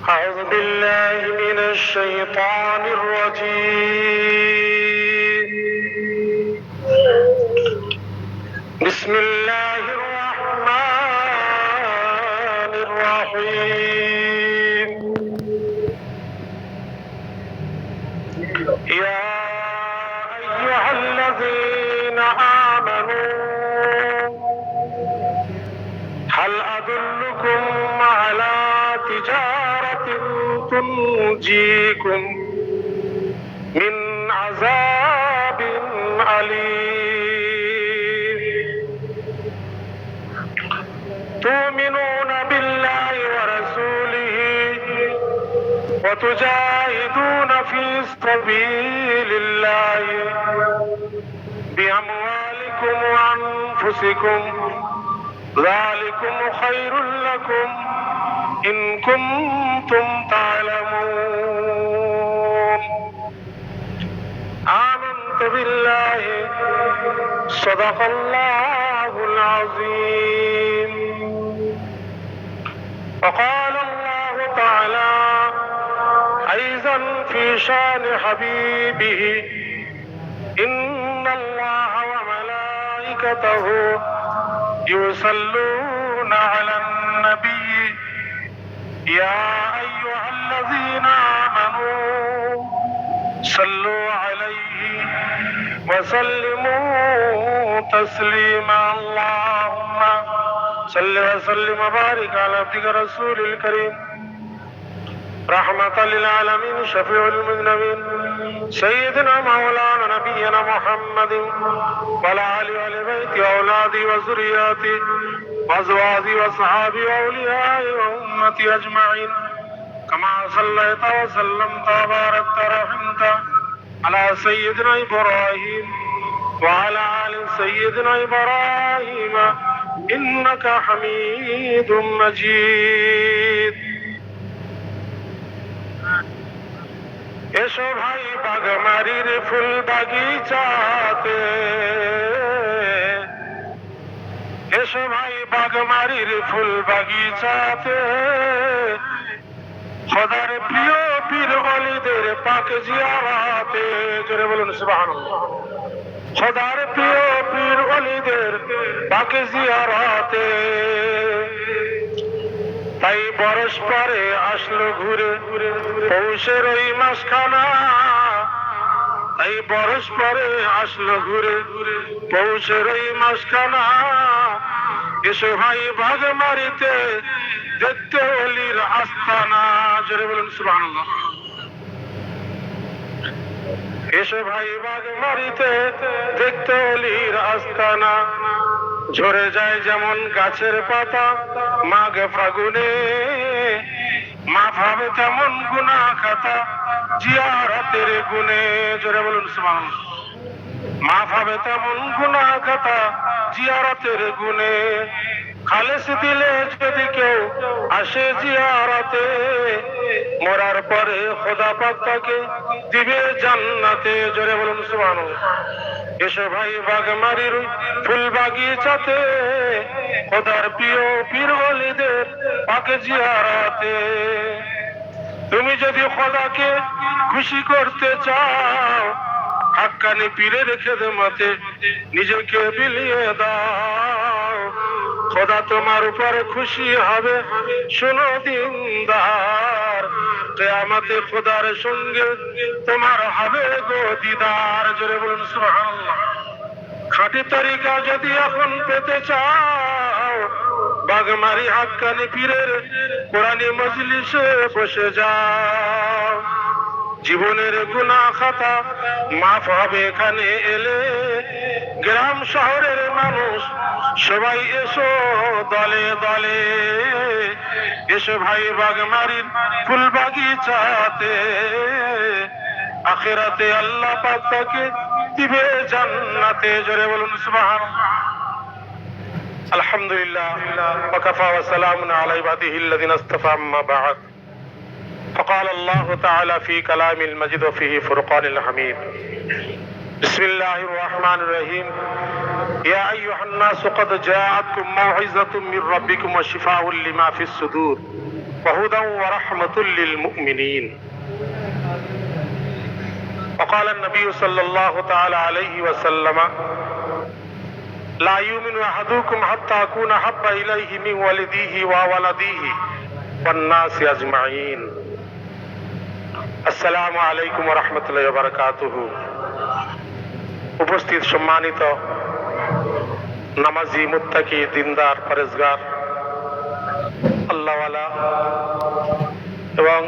أعوذ بالله من الشيطان الرجيم. بسم الله الرحمن الرحيم. يا أيها الذين آمنوا هل أدلكم على تجارة تنجيكم من عذاب أليم تؤمنون بالله ورسوله وتجاهدون في سبيل الله بأموالكم وأنفسكم ذلكم خير لكم إن كنتم تعلمون. آمنت بالله صدق الله العظيم. وقال الله تعالى أيضا في شان حبيبه إن الله وملائكته يصلون على النبي يا أيها الذين آمنوا صلوا عليه وسلموا تسليما. اللهم صل وسلم وبارك على عبدك رسول الكريم رحمة للعالمين شفيع المذنبين سيدنا مولانا نبينا محمد وعلى آله وآل بيته وأولاده وذرياته وأزواجه وصحابه وأوليائه وأمتي أجمعين كما صليت وسلمت وباركت ورحمت على سيدنا إبراهيم وعلى آل سيدنا إبراهيم إنك حميد مجيد. এসো ভাই বাগমারির ফুল বাগিচাতে, এসো ভাই বাগমারির ফুল বাগিচাতে, খোদার প্রিয় পীর ওলিদের পাক জিয়ারাতে। জোরে বলুন সুবহানাল্লাহ। খোদার প্রিয় পীর ওলিদের পাক জিয়ারাতে। তাই বরস পরে আসলো ঘুরে পৌষের ওই মাসখানা, তাই বরস পরে আসলো ঘুরে পৌষের ওই মাসখানা। এসো ভাই বাগমারিতে দেখতে ওলির আস্তানা। জোরে বলুন সুবহানাল্লাহ। এসো ভাই বাগমারিতে দেখতে ওলির আস্তানা। ঝরে যায় যেমন গাছের পাতা মাঘ ফাগুনে, মাফ হবে তেমন গুনাহ খাতা জিয়ারতের গুণে। জোরে বলুন সুবহানাল্লাহ। মাফ হবে তেমন গুনাহ খাতা জিয়ারতের গুণে। খালেস দিলে যদি কেউ আসে জিয়ারতে, মরার পরে খোদা পাক তাকে দিবে জান্নাতে। জোরে বলুন সুবহানাল্লাহ। এসো ভাই বাগমারির ফুল বাগিচাতে, খোদার প্রিয় পীর ওলিদের পাক জিয়ারতে। তুমি যদি খোদাকে খুশি করতে চাও, হাক্কানি পীরের খেদমতে নিজেকে বিলিয়ে দাও। খোদা তোমার উপরে খুশি হবে শোনো দিনদার, কিয়ামতে খোদার সঙ্গে তোমার হবে গো দিদার। জোরে বলুন সুবহানাল্লাহ। খাঁটি তরিকা যদি এখন পেতে চাও, বাগমারি হাক্কানি পীরের কোরআনি মজলিসে বসে যাও। জীবনের গুনাহ খাতা মাফ হবে এখানে এলে। গ্রাম শহরের মানুষ সবাই এসো দলে দলে। এসো ভাই বাগমারির ফুল বাগিচাতে, আখিরাতে আল্লাহ পাক তাকে দিবে জান্নাতে। জোরে বলুন সুবহানাল্লাহ। আলহামদুলিল্লাহ ওয়া কাফা ওয়া সালামুন আলা ইবাদিহিল্লাযিনা ইসতাফা আম্মা বা'দ। فقال الله تعالى في كلام المجيد وفيه فرقان الحميد. بسم الله الرحمن الرحيم. يا أيها الناس قد جاءتكم موعظة من ربكم وشفاء لما في الصدور وهدى ورحمة للمؤمنين. وقال النبي صلى الله تعالى عليه وسلم لا يؤمن أحدكم حتى أكون أحب إليه من والده وولده والناس أجمعين. আসসালামু আলাইকুম ওয়া রাহমাতুল্লাহি ওয়া বারাকাতুহু। উপস্থিত সম্মানিত নামাজি, মুত্তাকি, দিনদার, পরেজগার, আল্লাহওয়ালা এবং